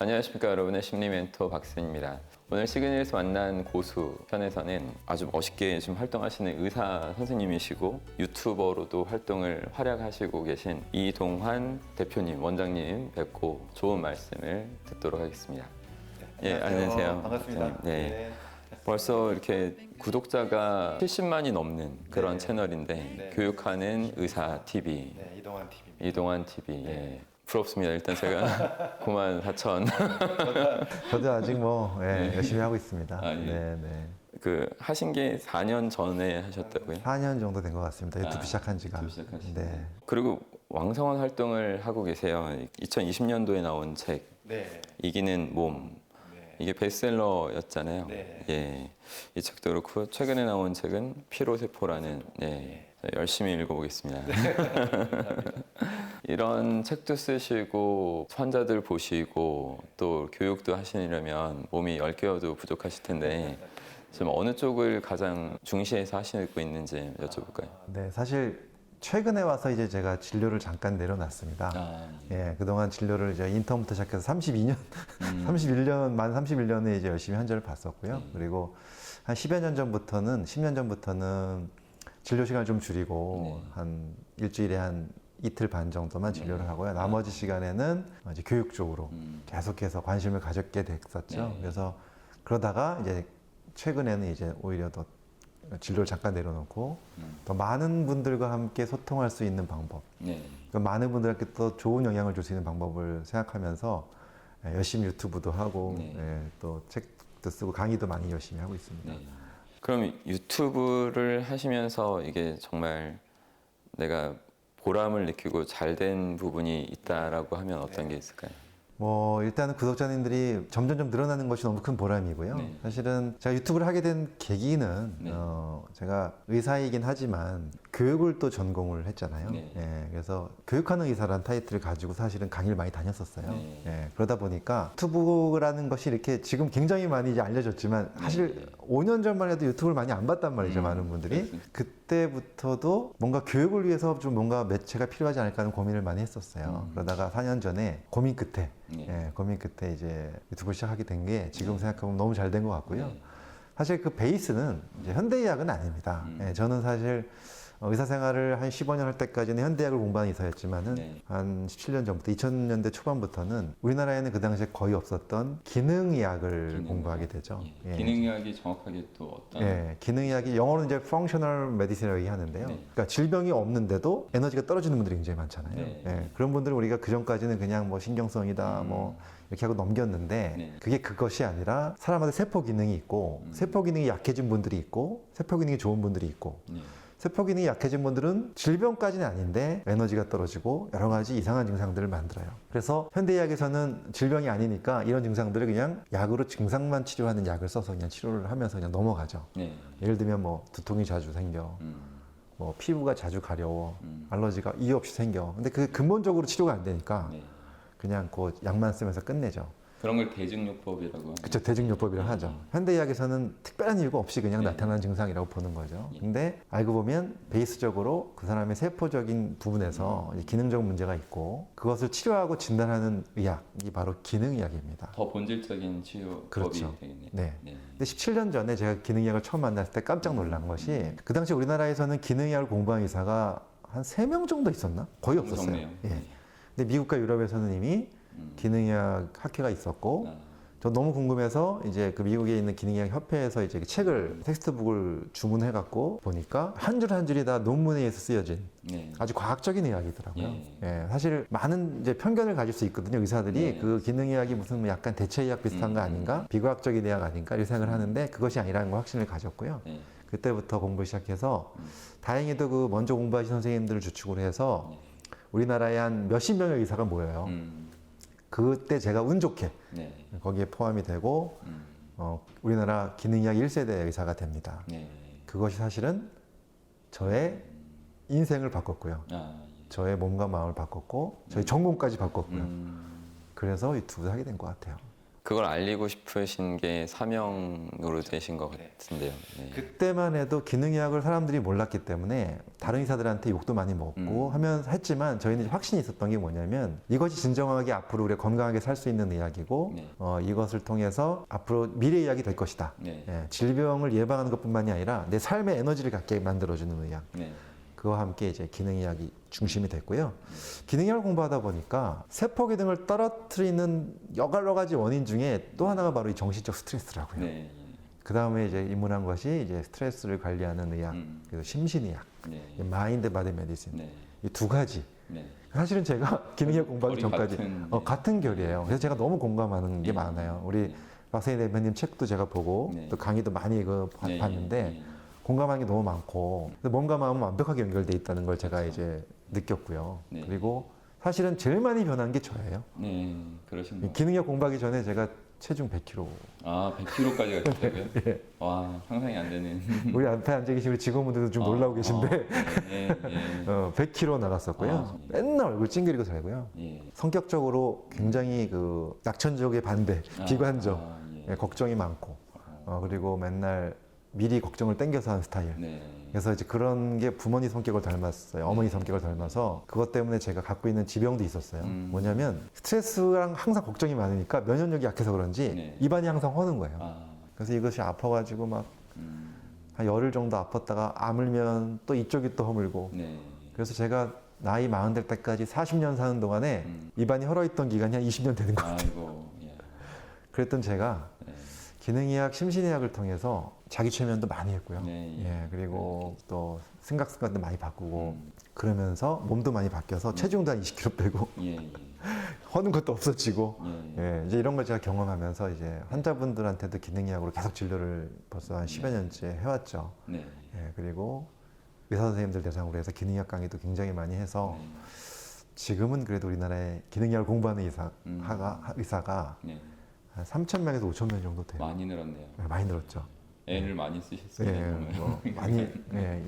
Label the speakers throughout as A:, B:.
A: 안녕하십니까 여러분의 심리 멘토 박수입니다. 오늘 시그널에서 만난 고수 편에서는 아주 멋있게 지금 활동하시는 의사 선생님이시고 유튜버로도 활동을 활약하시고 계신 이동환 대표님, 원장님 뵙고 좋은 말씀을 듣도록 하겠습니다.
B: 네,
A: 안녕하세요.
B: 반갑습니다.
A: 네. 벌써 이렇게 구독자가 70만이 넘는 그런
B: 네.
A: 채널인데
B: 네.
A: 교육하는 의사 TV,
B: 네, 이동환 TV입니다.
A: 이동환 TV. 예. 부럽습니다. 일단 제가 94,000.
C: 저도 아직 열심히 하고 있습니다.
A: 아, 예.
C: 네.
A: 그 하신 게 4년 전에 하셨다고요?
C: 4년 정도 된 것 같습니다. 유튜브 시작한 지가.
A: 유튜브 시작하신
C: 네.
A: 그리고 왕성한 활동을 하고 계세요. 2020년도에 나온 책
B: 네.
A: 이기는 몸.
B: 네.
A: 이게 베스트셀러였잖아요.
B: 네.
A: 예. 이 책도 그렇고 최근에 나온 책은 피로세포라는 예. 열심히 읽어보겠습니다. 이런 책도 쓰시고 환자들 보시고 또 교육도 하시려면 몸이 10개여도 부족하실 텐데 지금 어느 쪽을 가장 중시해서 하시고 있는지 여쭤볼까요?
C: 네, 사실 최근에 와서 이제 제가 진료를 잠깐 내려놨습니다. 예, 그동안 진료를 이제 인턴부터 시작해서 32년, 31년, 만 31년에 이제 열심히 환자를 봤었고요. 그리고 한 10여 년 전부터는, 10년 전부터는 진료 시간을 좀 줄이고 한 일주일에 한 이틀 반 정도만 진료를 하고요. 나머지 시간에는 이제 교육 쪽으로 계속해서 관심을 가졌게 됐었죠. 그래서 그러다가 이제 최근에는 이제 오히려 더 진료를 잠깐 내려놓고 더 많은 분들과 함께 소통할 수 있는 방법, 많은 분들한테 또 좋은 영향을 줄 수 있는 방법을 생각하면서 열심히 유튜브도 하고 또 책도 쓰고 강의도 많이 열심히 하고 있습니다.
A: 그럼 유튜브를 하시면서 이게 정말 내가 보람을 느끼고 잘된 부분이 있다라고 하면 어떤 게 있을까요?
C: 일단은 구독자님들이 점점 늘어나는 것이 너무 큰 보람이고요. 사실은 제가 유튜브를 하게 된 계기는 제가 의사이긴 하지만 교육을 또 전공을 했잖아요. 예, 그래서 교육하는 의사라는 타이틀을 가지고 사실은 강의를 많이 다녔었어요. 예, 그러다 보니까 유튜브라는 것이 이렇게 지금 굉장히 많이 이제 알려졌지만 사실 5년 전만 해도 유튜브를 많이 안 봤단 말이죠. 많은 분들이. 그때부터도 뭔가 교육을 위해서 좀 뭔가 매체가 필요하지 않을까 하는 고민을 많이 했었어요. 그러다가 4년 전에 고민 끝에 고민 끝에 이제 유튜브를 시작하게 된 게 지금 생각하면 너무 잘 된 것 같고요. 사실 그 베이스는 이제 현대의학은 아닙니다. 저는 사실 의사 생활을 한 15년 할 때까지는 현대의학을 공부하는 의사였지만은 한 17년 전부터 2000년대 초반부터는 우리나라에는 그 당시에 거의 없었던 기능의학을 공부하게 되죠.
A: 기능의학이 정확하게 또 어떤?
C: 기능의학이 영어로는 이제 functional medicine이라고 얘기하는데요. 그러니까 질병이 없는데도 에너지가 떨어지는 분들이 굉장히 많잖아요. 그런 분들은 우리가 그 전까지는 그냥 뭐 신경성이다 뭐 이렇게 하고 넘겼는데 그게 그것이 아니라 사람마다 세포 기능이 있고 세포 기능이 약해진 분들이 있고 세포 기능이 좋은 분들이 있고 세포 기능이 약해진 분들은 질병까지는 아닌데 에너지가 떨어지고 여러 가지 이상한 증상들을 만들어요. 그래서 현대의학에서는 질병이 아니니까 이런 증상들을 그냥 약으로 증상만 치료하는 약을 써서 그냥 치료를 하면서 그냥 넘어가죠. 예를 들면 뭐 두통이 자주 생겨, 뭐 피부가 자주 가려워, 알러지가 이유 없이 생겨. 근데 그게 근본적으로 치료가 안 되니까 그냥 그 약만 쓰면서 끝내죠.
A: 그런 걸 대증요법이라고 하죠.
C: 그렇죠. 대증요법이라고 하죠. 현대의학에서는 특별한 이유가 없이 그냥 나타나는 증상이라고 보는 거죠. 근데 알고 보면 베이스적으로 그 사람의 세포적인 부분에서 기능적 문제가 있고 그것을 치료하고 진단하는 의학이 바로 기능의학입니다.
A: 더 본질적인 치료법이
C: 그렇죠.
A: 되겠네요.
C: 근데 17년 전에 제가 기능의학을 처음 만났을 때 깜짝 놀란 것이 그 당시 우리나라에서는 기능의학을 공부한 의사가 한 3명 정도 있었나? 거의 없었어요. 근데 미국과 유럽에서는 이미 기능의학 학회가 있었고 저 너무 궁금해서 이제 그 미국에 있는 기능의학 협회에서 이제 책을 텍스트북을 주문해 갖고 보니까 한 줄 한 줄이 다 논문에 의해서 쓰여진 아주 과학적인 의학이더라고요. 사실 많은 이제 편견을 가질 수 있거든요. 의사들이 그 기능의학이 무슨 뭐 약간 대체의학 비슷한 거 아닌가? 비과학적인 의학 아닌가? 이렇게 생각을 하는데 그것이 아니라는 거 확신을 가졌고요. 그때부터 공부를 시작해서 다행히도 그 먼저 공부하신 선생님들을 주축으로 해서 우리나라에 한 몇십 명의 의사가 모여요. 그때 제가 운 좋게 거기에 포함이 되고 우리나라 기능의학 1세대 의사가 됩니다. 그것이 사실은 저의 인생을 바꿨고요. 저의 몸과 마음을 바꿨고 저의 전공까지 바꿨고요. 그래서 유튜브를 하게 된 것 같아요.
A: 그걸 알리고 싶으신 게 사명으로 되신 것 같은데요. 네.
C: 그때만 해도 기능의학을 사람들이 몰랐기 때문에 다른 의사들한테 욕도 많이 먹고 하면서 했지만 저희는 확신이 있었던 게 뭐냐면 이것이 진정하게 앞으로 우리가 건강하게 살 수 있는 의학이고
A: 네.
C: 이것을 통해서 앞으로 미래 의학이 될 것이다.
A: 네.
C: 예, 질병을 예방하는 것뿐만이 아니라 내 삶의 에너지를 갖게 만들어주는 의학.
A: 네.
C: 그와 함께 이제 기능의학이 중심이 됐고요. 기능의학을 공부하다 보니까 세포 기능을 떨어뜨리는 여러 가지 원인 중에 또 하나가 바로 이 정신적 스트레스라고요.
A: 네.
C: 그 다음에 이제 입문한 것이 이제 스트레스를 관리하는 의학, 그래서 심신의학,
A: 네.
C: 마인드 바디 메디신
A: 네.
C: 이 두 가지.
A: 네.
C: 사실은 제가 기능의학 공부하기
A: 거의
C: 전까지
A: 같은,
C: 같은 결이에요. 그래서 제가 너무 공감하는 게
A: 네.
C: 많아요. 우리 박세희 대표님 책도 제가 보고
A: 네.
C: 또 강의도 많이
A: 네.
C: 봤는데
A: 네.
C: 공감하는 게 너무 많고 몸과 마음은 완벽하게 연결돼 있다는 걸 제가 이제 느꼈고요.
A: 네.
C: 그리고 사실은 제일 많이 변한 게 저예요.
A: 네. 그러신 거.
C: 기능의학 공부하기 전에 제가 체중 100kg.
A: 아, 100kg까지 가셨다고요?
C: 예.
A: 와, 상상이 안 되는.
C: 우리 앞에 앉아 계신 우리 직원분들도 좀 놀라고 계신데
A: 네. 네.
C: 100kg 나갔었고요.
A: 아, 예.
C: 맨날 얼굴 찡그리고 살고요.
A: 예.
C: 성격적으로 굉장히 그 낙천적의 반대, 비관적,
A: 예.
C: 걱정이 많고 그리고 맨날 미리 걱정을 땡겨서 하는 스타일.
A: 네.
C: 그래서 이제 그런 게 부모님 성격을 닮았어요. 어머니 성격을 닮아서 그것 때문에 제가 갖고 있는 지병도 있었어요. 뭐냐면 스트레스랑 항상 걱정이 많으니까 면역력이 약해서 그런지
A: 네.
C: 입안이 항상 허는 거예요.
A: 아,
C: 그래서 이것이 아파가지고 막
A: 음,
C: 한 열흘 정도 아팠다가 아물면 또 이쪽이 또 허물고.
A: 네.
C: 그래서 제가 나이 40 될 때까지 40년 사는 동안에 입안이 헐어있던 기간이 한 20년 되는 거예요.
A: 아이고, 예.
C: 그랬던 제가
A: 네.
C: 기능의학, 심신의학을 통해서 자기 최면도 많이 했고요.
A: 네,
C: 예, 그리고 또 생각 습관도 많이 바꾸고 그러면서 몸도 많이 바뀌어서 체중도 한 20kg 빼고
A: 예, 예.
C: 허는 것도 없어지고
A: 예.
C: 예, 이제 이런 걸 제가 경험하면서 이제 환자분들한테도 기능의학으로 계속 진료를 벌써 한 10여 년째 해왔죠.
A: 네.
C: 예, 그리고 의사 선생님들 대상으로 해서 기능의학 강의도 굉장히 많이 해서 지금은 그래도 우리나라에 기능의학을 공부하는 의사가
A: 네.
C: 한 3,000명에서 5,000명 정도 돼요.
A: 많이 늘었네요.
C: 네, 많이 늘었죠.
A: 애를 많이 쓰셨어요.
C: 예,
A: 정말.
C: 많이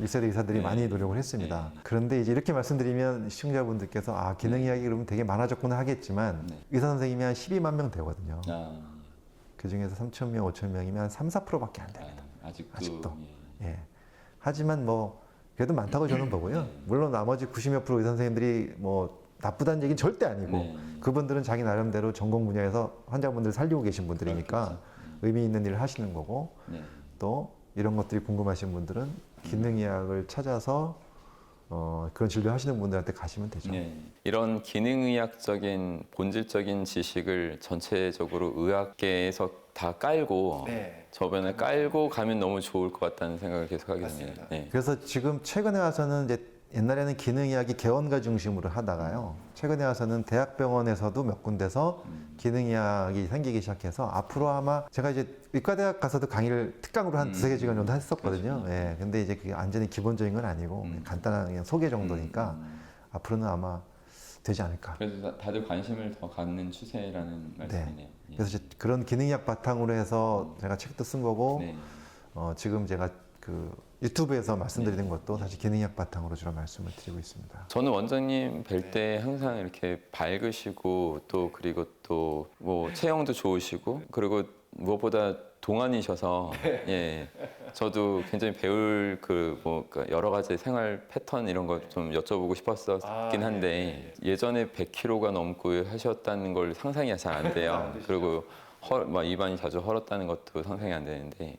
C: 1세대 의사들이
A: 네.
C: 많이 노력을 했습니다. 그런데 이제 이렇게 말씀드리면 시청자분들께서 기능의학이 그러면 되게 많아졌구나 하겠지만
A: 네.
C: 의사 선생님이 한 12만 명 되거든요.
A: 아,
C: 그 중에서 3,000명, 5,000명이면 한 3, 4%밖에 안 됩니다.
A: 아직도.
C: 예. 하지만 뭐 그래도 많다고 저는 보고요. 물론 나머지 90몇 프로 의사 선생님들이 뭐 나쁘다는 얘기는 절대 아니고
A: 네.
C: 그분들은 자기 나름대로 전공 분야에서 환자분들을 살리고 계신 분들이니까 의미 있는 일을 하시는 거고
A: 네.
C: 또 이런 것들이 궁금하신 분들은 기능의학을 찾아서 그런 진료 하시는 분들한테 가시면 되죠.
A: 네. 이런 기능의학적인 본질적인 지식을 전체적으로 의학계에서 다 깔고 저변에 깔고 가면 너무 좋을 것 같다는 생각을 계속 하게 됩니다. 네.
C: 그래서 지금 최근에 와서는 이제 옛날에는 기능의학이 개원가 중심으로 하다가요. 최근에 와서는 대학병원에서도 몇 군데서 기능의학이 생기기 시작해서 앞으로 아마 제가 이제 의과대학 가서도 강의를 특강으로 한 두세 개 시간 정도 했었거든요. 예. 근데 이제 그게 완전히 기본적인 건 아니고 간단한 그냥 소개 정도니까 앞으로는 아마 되지 않을까.
A: 그래서 다들 관심을 더 갖는 추세라는 말씀이네요. 예.
C: 그래서 이제 그런 기능의학 바탕으로 해서 제가 책도 쓴 거고
A: 네.
C: 지금 제가 그 유튜브에서 말씀드리는 것도 사실 기능의학 바탕으로 주로 말씀을 드리고 있습니다.
A: 저는 원장님 뵐 때 항상 이렇게 밝으시고 또 그리고 또 뭐 체형도 좋으시고 그리고 무엇보다 동안이셔서 예 저도 굉장히 배울 여러 가지 생활 패턴 이런 거 좀 여쭤보고 싶었었긴 한데 예전에 100kg가 넘고 하셨다는 걸 상상이 잘 안 돼요. 그리고 막 입안이 자주 헐었다는 것도 상상이 안 되는데.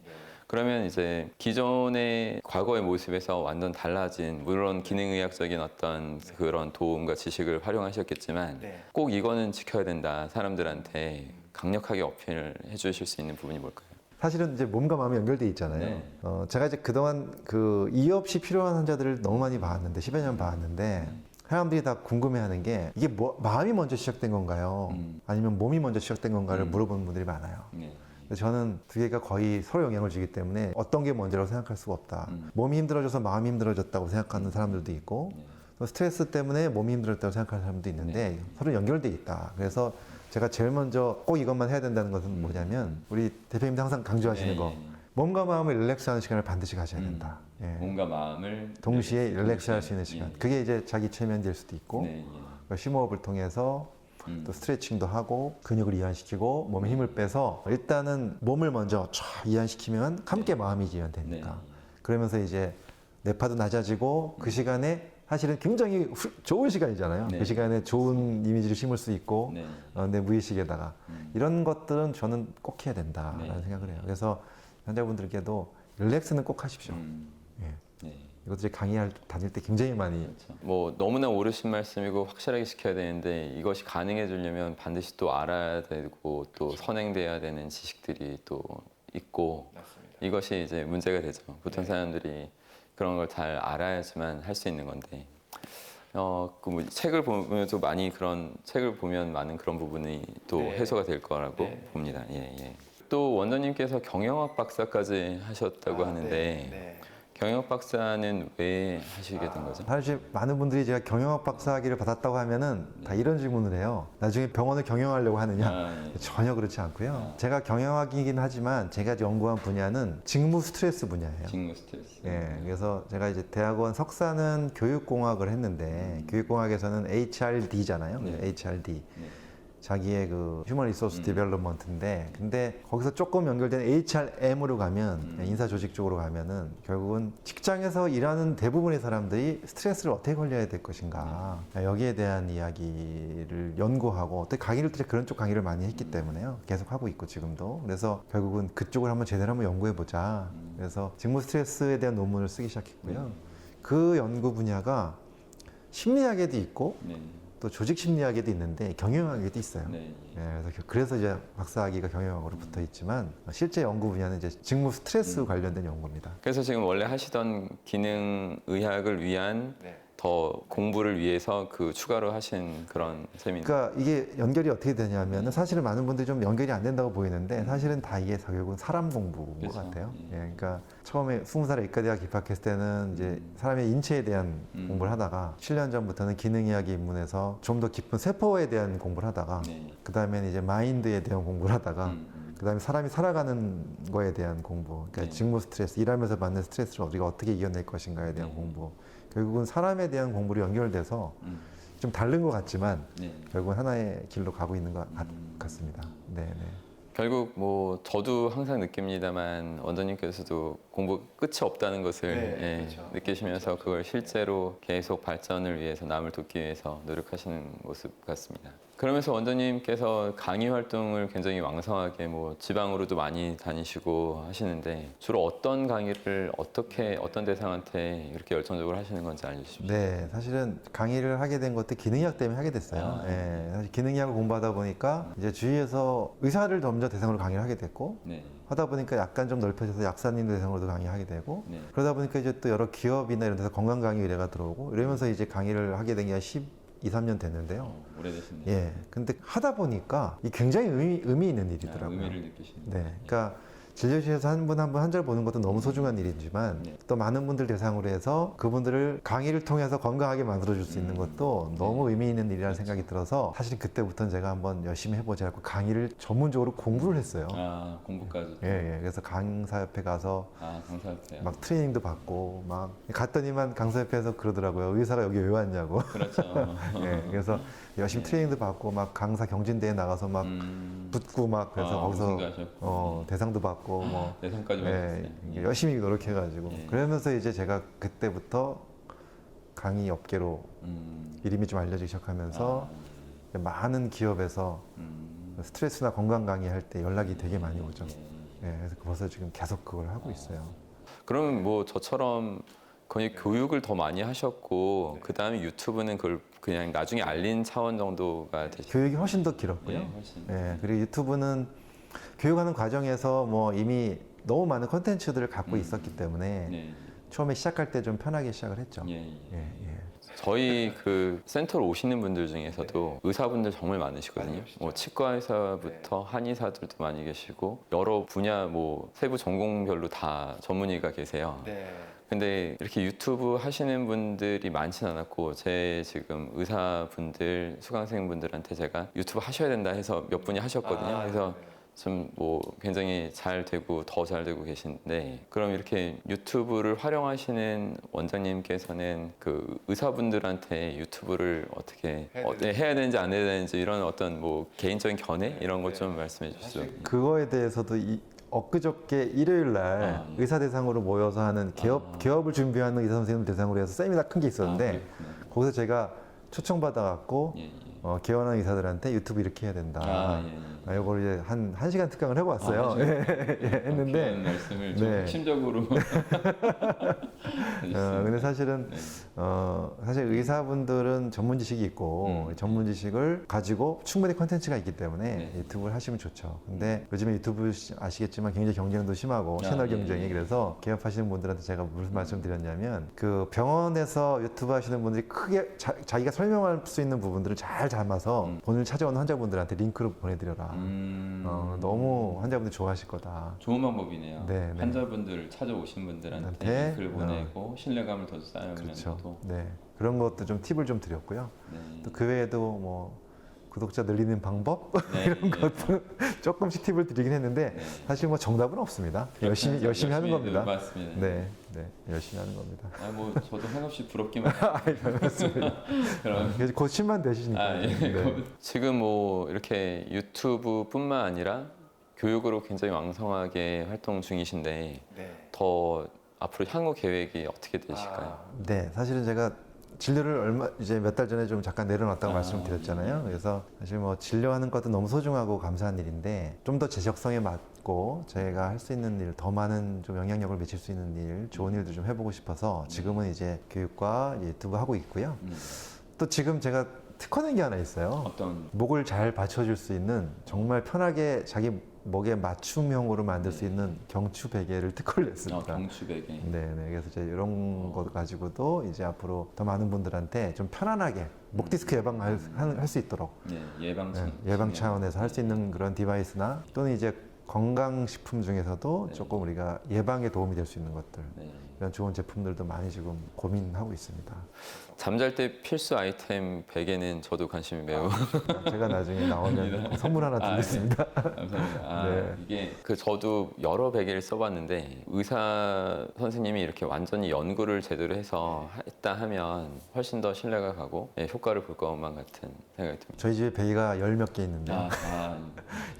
A: 그러면 이제 기존의 과거의 모습에서 완전 달라진 물론 기능의학적인 어떤 그런 도움과 지식을 활용하셨겠지만 꼭 이거는 지켜야 된다 사람들한테 강력하게 어필을 해주실 수 있는 부분이 뭘까요?
C: 사실은 이제 몸과 마음이 연결돼 있잖아요.
A: 네.
C: 제가 이제 그동안 그 이유 없이 필요한 환자들을 너무 많이 봤는데 10여 년 봤는데 사람들이 다 궁금해하는 게 이게 마음이 먼저 시작된 건가요? 아니면 몸이 먼저 시작된 건가를 물어보는 분들이 많아요.
A: 네.
C: 저는 두 개가 거의 서로 영향을 주기 때문에 어떤 게 먼저라고 생각할 수가 없다. 몸이 힘들어져서 마음이 힘들어졌다고 생각하는 사람들도 있고 또 스트레스 때문에 몸이 힘들었다고 생각하는 사람도 있는데 서로 연결돼 있다. 그래서 제가 제일 먼저 꼭 이것만 해야 된다는 것은 뭐냐면 우리 대표님도 항상 강조하시는 거 몸과 마음을 릴렉스하는 시간을 반드시 가져야 된다. 예.
A: 몸과 마음을
C: 동시에 릴렉스할 수 있는 시간. 그게 이제 자기 최면될 수도 있고 심호흡을 통해서 또 스트레칭도 하고 근육을 이완시키고 몸에 힘을 빼서 일단은 몸을 먼저 쫙 이완시키면 함께 마음이 이완되니까 그러면서 이제 뇌파도 낮아지고 그 시간에 사실은 굉장히 좋은 시간이잖아요.
A: 네.
C: 그 시간에 좋은 이미지를 심을 수 있고
A: 네.
C: 내 무의식에다가 이런 것들은 저는 꼭 해야 된다라는 생각을 해요. 그래서 환자분들께도 릴렉스는 꼭 하십시오. 예.
A: 네.
C: 이것들이 강의할 다닐 때 굉장히 많이
A: 그렇죠. 뭐 너무나 옳으신 말씀이고 확실하게 지켜야 되는데 이것이 가능해지려면 반드시 또 알아야 되고 또 선행돼야 되는 지식들이 또 있고 이것이 이제 문제가 되죠. 보통 사람들이 그런 걸 잘 알아야지만 할 수 있는 건데 그뭐 책을 보면서 많이 그런 책을 보면 많은 그런 부분이 또 해소가 될 거라고 봅니다. 예, 예. 또 원장님께서 경영학 박사까지 하셨다고 하는데 경영학 박사는 왜 하시게 된 거죠?
C: 사실 많은 분들이 제가 경영학 박사학위를 받았다고 하면은 다 이런 질문을 해요. 나중에 병원을 경영하려고 하느냐? 전혀 그렇지 않고요. 제가 경영학이긴 하지만 제가 연구한 분야는 직무 스트레스 분야예요.
A: 직무 스트레스.
C: 예, 그래서 제가 이제 대학원 석사는 교육공학을 했는데 교육공학에서는 HRD잖아요.
A: 네.
C: HRD. 자기의 그 휴먼 리소스 디벨롭먼트인데 근데 거기서 조금 연결된 HRM으로 가면 인사 조직 쪽으로 가면은 결국은 직장에서 일하는 대부분의 사람들이 스트레스를 어떻게 관리해야 될 것인가 여기에 대한 이야기를 연구하고 또 강의를 또 그런 쪽 강의를 많이 했기 때문에요 계속 하고 있고 지금도 그래서 결국은 그쪽을 한번 제대로 한번 연구해 보자 그래서 직무 스트레스에 대한 논문을 쓰기 시작했고요 그 연구 분야가 심리학에도 있고 또 조직 심리학에도 있는데 경영학에도 있어요.
A: 네.
C: 예, 그래서 이제 박사학위가 경영학으로 붙어 있지만 실제 연구 분야는 이제 직무 스트레스 관련된 연구입니다.
A: 그래서 지금 원래 하시던 기능의학을 위한 더 공부를 위해서 그 추가로 하신 그런 셈인가요?
C: 그러니까 이게 연결이 어떻게 되냐면은 사실은 많은 분들이 좀 연결이 안 된다고 보이는데 사실은 다 이게 결국은 사람 공부인 것 같아요. 예, 그러니까 처음에 20살에 의과대학 입학했을 때는 이제 사람의 인체에 대한 공부를 하다가 7년 전부터는 기능의학에 입문해서 좀 더 깊은 세포에 대한 공부를 하다가 그 다음에는 이제 마인드에 대한 공부를 하다가 그 다음에 사람이 살아가는 거에 대한 공부, 그러니까 직무 스트레스, 일하면서 받는 스트레스를 우리가 어떻게 이겨낼 것인가에 대한 공부. 결국은 사람에 대한 공부로 연결돼서 좀 다른 것 같지만 결국은 하나의 길로 가고 있는 것 같습니다. 네, 네.
A: 결국 뭐 저도 항상 느낍니다만 원장님께서도 공부 끝이 없다는 것을
B: 그렇죠.
A: 느끼시면서 그걸 실제로 계속 발전을 위해서 남을 돕기 위해서 노력하시는 모습 같습니다. 그러면서 원장님께서 강의 활동을 굉장히 왕성하게 뭐 지방으로도 많이 다니시고 하시는데 주로 어떤 강의를 어떻게 어떤 대상한테 이렇게 열정적으로 하시는 건지 알려주십시오.
C: 네, 사실은 강의를 하게 된 것도 기능의학 때문에 하게 됐어요. 예, 사실 기능의학을 공부하다 보니까 이제 주위에서 의사를 먼저 대상으로 강의를 하게 됐고 하다 보니까 약간 좀 넓혀져서 약사님 대상으로도 강의하게 되고 그러다 보니까 이제 또 여러 기업이나 이런 데서 건강 강의 의뢰가 들어오고 이러면서 이제 강의를 하게 된 게 한 12, 3년 됐는데요.
A: 오래되셨네요.
C: 예, 근데 하다 보니까 이 굉장히 의미 있는 일이더라고요.
A: 의미를 느끼시는.
C: 네, 그러니까 진료실에서 한 분 한 분 한 절 보는 것도 너무 소중한 일이지만 또 많은 분들 대상으로 해서 그분들을 강의를 통해서 건강하게 만들어줄 수 있는 것도 너무 의미 있는 일이라는 생각이 들어서 사실 그때부터는 제가 한번 열심히 해보자 하고 강의를 전문적으로 공부를 했어요.
A: 아 공부까지.
C: 예, 예. 그래서 강사협회 가서
A: 강사협회.
C: 막 트레이닝도 받고 막 갔더니만 강사협회에서 그러더라고요. 의사가 여기 왜 왔냐고.
A: 그렇죠.
C: 예, 그래서 열심히 트레이닝도 받고 막 강사 경진대회 나가서 막 붙고 막 그래서 거기서
A: 우승하셨고.
C: 대상도 받고 뭐
A: 대상까지
C: 예,
A: 받았어요.
C: 이게 열심히 노력해가지고 그러면서 이제 제가 그때부터 강의 업계로 이름이 좀 알려지기 시작하면서 많은 기업에서 스트레스나 건강 강의 할 때 연락이 되게 많이 오죠. 예, 그래서 벌써 지금 계속 그걸 하고 있어요.
A: 그러면 뭐 저처럼 거의 교육을 더 많이 하셨고 그 다음에 유튜브는 그걸 그냥 나중에 알린 차원 정도가 되시죠.
C: 교육이 훨씬 더 길었고요.
A: 훨씬.
C: 예, 그리고 유튜브는 교육하는 과정에서 뭐 이미 너무 많은 콘텐츠들을 갖고 있었기 때문에 처음에 시작할 때 좀 편하게 시작을 했죠. 예, 예.
A: 저희 그 센터로 오시는 분들 중에서도 의사분들 정말 많으시거든요. 뭐 치과 의사부터 한의사들도 많이 계시고 여러 분야 뭐 세부 전공별로 다 전문의가 계세요. 근데 이렇게 유튜브 하시는 분들이 많진 않았고 제 지금 의사분들, 수강생분들한테 제가 유튜브 하셔야 된다 해서 몇 분이 하셨거든요. 그래서 좀 뭐 굉장히 잘 되고 더 잘 되고 계신데 그럼 이렇게 유튜브를 활용하시는 원장님께서는 그 의사분들한테 유튜브를 어떻게 해야 되는지 안 해야 되는지 이런 어떤 뭐 개인적인 견해 이런 것 좀 말씀해 주시죠.
C: 그거에 대해서도 엊그저께 일요일 날
A: 예.
C: 의사 대상으로 모여서 하는 개업을 준비하는 의사 선생님 대상으로 해서 세미나 큰 게 있었는데 거기서 제가 초청받아 갖고
A: 예, 예.
C: 개원한 의사들한테 유튜브 이렇게 해야 된다.
A: 예, 예.
C: 이걸 이제 한 1시간 특강을 하고 왔어요. 했는데
A: 말씀을
C: 네.
A: 좀 핵심적으로
C: 근데 사실은 사실 의사분들은 전문 지식이 있고 전문 지식을 가지고 충분히 컨텐츠가 있기 때문에
A: 네.
C: 유튜브를 하시면 좋죠. 근데 요즘에 유튜브 아시겠지만 굉장히 경쟁도 심하고 채널
A: 예,
C: 경쟁이
A: 예.
C: 그래서 개업하시는 분들한테 제가 무슨 말씀 드렸냐면 그 병원에서 유튜브 하시는 분들이 크게 자기가 설명할 수 있는 부분들을 잘 담아서 본인을 찾아오는 환자분들한테 링크를 보내드려라. 너무 환자분들 좋아하실 거다.
A: 좋은 방법이네요.
C: 네, 네.
A: 환자분들 찾아오신 분들한테
C: 한테,
A: 글 보내고 신뢰감을 더 쌓으면서도
C: 그렇죠. 네. 그런 것도 좀 팁을 좀 드렸고요.
A: 네.
C: 또 그 외에도 뭐 구독자 늘리는 방법
A: 네,
C: 이런 것도 조금씩 팁을 드리긴 했는데
A: 네.
C: 사실 뭐 정답은 없습니다. 열심히 하는 겁니다.
A: 맞습니다.
C: 네, 네, 열심히 하는 겁니다.
A: 뭐 저도 한없이 부럽기만 그럼
C: 그래서 곧 10만 되시니까.
A: 예.
C: 네.
A: 지금 뭐 이렇게 유튜브뿐만 아니라 교육으로 굉장히 왕성하게 활동 중이신데 더 앞으로 향후 계획이 어떻게 되실까요?
C: 네, 사실은 제가 진료를 이제 몇 달 전에 좀 잠깐 내려놨다고 말씀드렸잖아요. 그래서 사실 뭐 진료하는 것도 너무 소중하고 감사한 일인데 좀 더 제 적성에 맞고 제가 할 수 있는 일, 더 많은 좀 영향력을 미칠 수 있는 일, 좋은 일도 좀 해보고 싶어서 지금은 이제 교육과 유튜브 하고 있고요. 또 지금 제가 특허낸 게 하나 있어요.
A: 어떤
C: 목을 잘 받쳐줄 수 있는 정말 편하게 자기 목에 맞춤형으로 만들 수 있는 경추 베개를 특허를 냈습니다.
A: 경추베개.
C: 네, 그래서 이제 이런 것 가지고도 이제 앞으로 더 많은 분들한테 좀 편안하게 목 디스크 예방할 수 있도록 예방 차원에서 할 수 있는 그런 디바이스나 또는 이제 건강식품 중에서도 조금 우리가 예방에 도움이 될 수 있는 것들 이런 좋은 제품들도 많이 지금 고민하고 있습니다.
A: 잠잘 때 필수 아이템 베개는 저도 관심이 매우
C: 제가 나중에 나오면 선물 하나 드리겠습니다.
A: 감사합니다.
C: 네.
A: 이게 저도 여러 베개를 써봤는데 의사 선생님이 이렇게 완전히 연구를 제대로 해서 했다 하면 훨씬 더 신뢰가 가고 효과를 볼 것만 같은 생각이 듭니다.
C: 저희 집에 베개가 10몇 개 있는데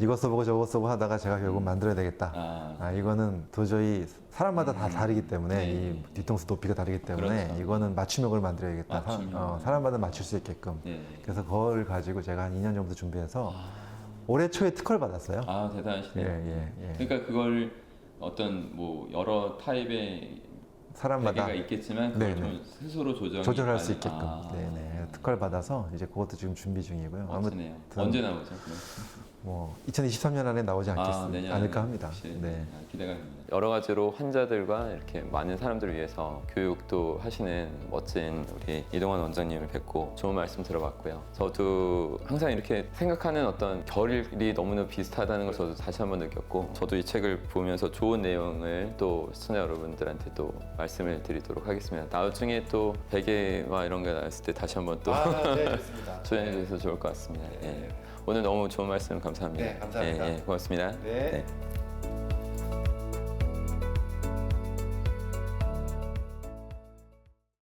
C: 이거 써보고 저거 써보고 하다가 제가 결국 만들어야 되겠다. 이거는 도저히 사람마다 다 다르기 때문에 이 뒤통수 높이가 다르기 때문에
A: 그렇죠.
C: 이거는 맞춤형을 만들어야겠다.
A: 맞춤형.
C: 사람마다 맞출 수 있게끔.
A: 네.
C: 그래서 그걸 가지고 제가 한 2년 정도 준비해서 올해 초에 특허를 받았어요.
A: 대단하시네요.
C: 예.
A: 그러니까 그걸 어떤 뭐 여러 타입의
C: 사람마다
A: 베개가 있겠지만 그걸 좀 스스로
C: 조절할 수 있게끔. 특허를 받아서 이제 그것도 지금 준비 중이고요.
A: 멋지네요.
C: 아무튼
A: 언제 나오죠?
C: 뭐 2023년 안에 나오지 않을까 합니다. 네.
A: 기대가 됩니다. 여러 가지로 환자들과 이렇게 많은 사람들을 위해서 교육도 하시는 멋진 우리 이동환 원장님을 뵙고 좋은 말씀 들어봤고요. 저도 항상 이렇게 생각하는 어떤 결이 너무나 비슷하다는 걸 저도 다시 한번 느꼈고 저도 이 책을 보면서 좋은 내용을 또 시청자 여러분들한테 또 말씀을 드리도록 하겠습니다. 나중에 또 베개와 이런 게 나왔을 때 다시 한번 또
C: 좋습니다.
A: 조연해 주셔서 좋을 것 같습니다. 오늘 너무 좋은 말씀 감사합니다.
C: 네, 감사합니다.
A: 고맙습니다.
C: 네.